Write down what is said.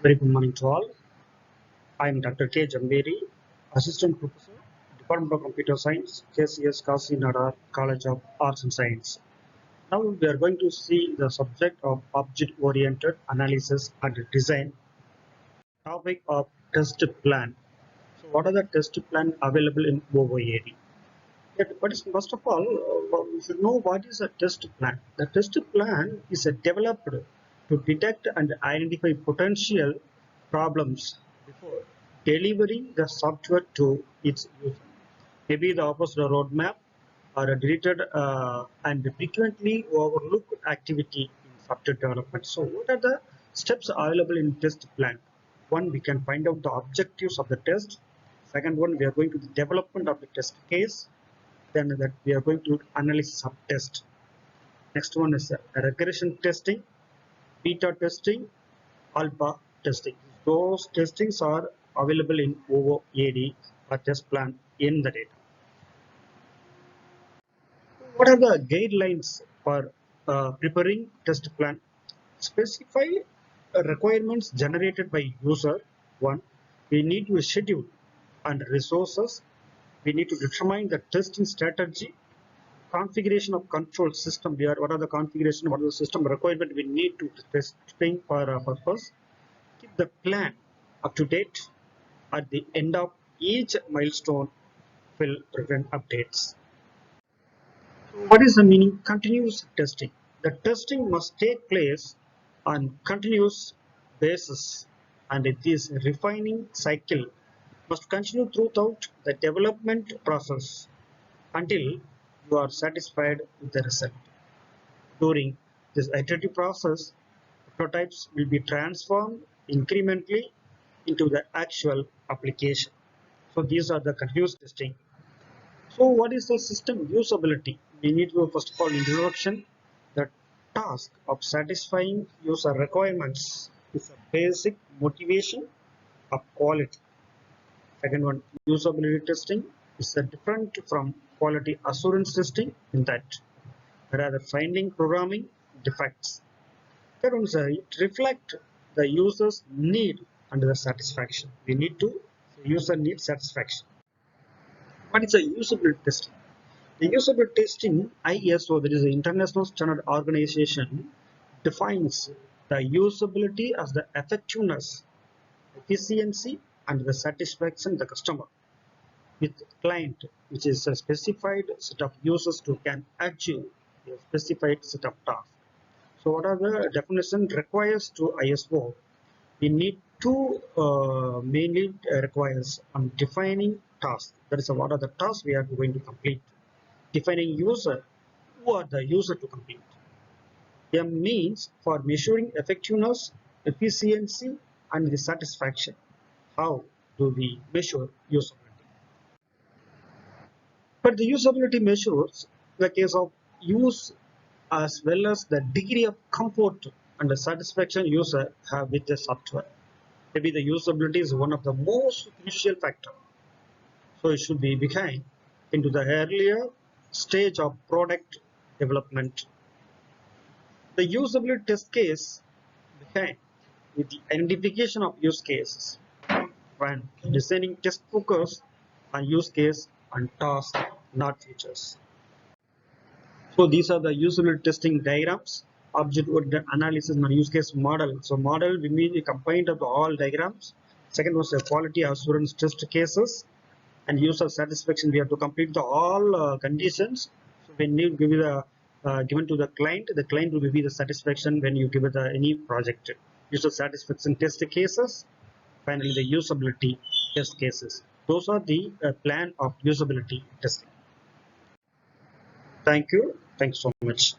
Very good morning to all. I am Dr. K. Jamberi, Assistant Professor, Department of Computer Science, KCS Kasinada College of Arts and Science. Now we are going to see the subject of object-oriented analysis and design, topic of test plan. So what are the test plan available in OOAD? But first of all, we should know what is a test plan. The test plan is developed to detect and identify potential problems before delivering the software to its user. Maybe the opposite roadmap or a deleted and frequently overlooked activity in software development. So, what are the steps available in test plan? One, we can find out the objectives of the test. Second one, we are going to the development of the test case. Then that we are going to analysis of test. Next one is regression testing, beta testing, alpha testing. Those testings are available in OOAD or test plan in the data. What are the guidelines for preparing test plan? Specify requirements generated by user. One, we need to schedule and resources. We need to determine the testing strategy, configuration of control system. Here, what are the configuration? What are the system requirement we need to testing for a purpose? Keep the plan up to date. At the end of each milestone, will prevent updates. What is the meaning? Continuous testing. The testing must take place on continuous basis, and this refining cycle must continue throughout the development process until you are satisfied with the result. During this iterative process, prototypes will be transformed incrementally into the actual application. So these are the continuous testing. So what is the system usability? We need to first of all introduction. The task of satisfying user requirements is a basic motivation of quality. Second one, usability testing is different from quality assurance testing in that rather finding programming defects. Third one is it reflect the user's need and the satisfaction. We need to user need satisfaction. What is a usability testing? The usability testing ISO, that is the International Standard Organization, defines the usability as the effectiveness, efficiency, and the satisfaction of the customer with client, which is a specified set of users who can achieve a specified set of tasks. So what are the definition requires to ISO? We need to mainly requires on defining tasks. That is what are the tasks we are going to complete. Defining user, who are the user to complete. M means for measuring effectiveness, efficiency, and the satisfaction. How do we measure usability? But the usability measures the case of use as well as the degree of comfort and the satisfaction user have with the software. Maybe the usability is one of the most crucial factor. So it should be behind into the earlier stage of product development. The usability test case behind with the identification of use cases when designing test focus on use case and task, not features. So these are the usability testing diagrams, object-oriented analysis and use case model. So model we mean a combined of all diagrams. Second was a quality assurance test cases and user satisfaction. We have to complete the all conditions. So when you give the given to the client will be the satisfaction when you give it any project. User satisfaction test cases. Finally, the usability test cases. Those are the plan of usability testing. Thank you. Thanks so much.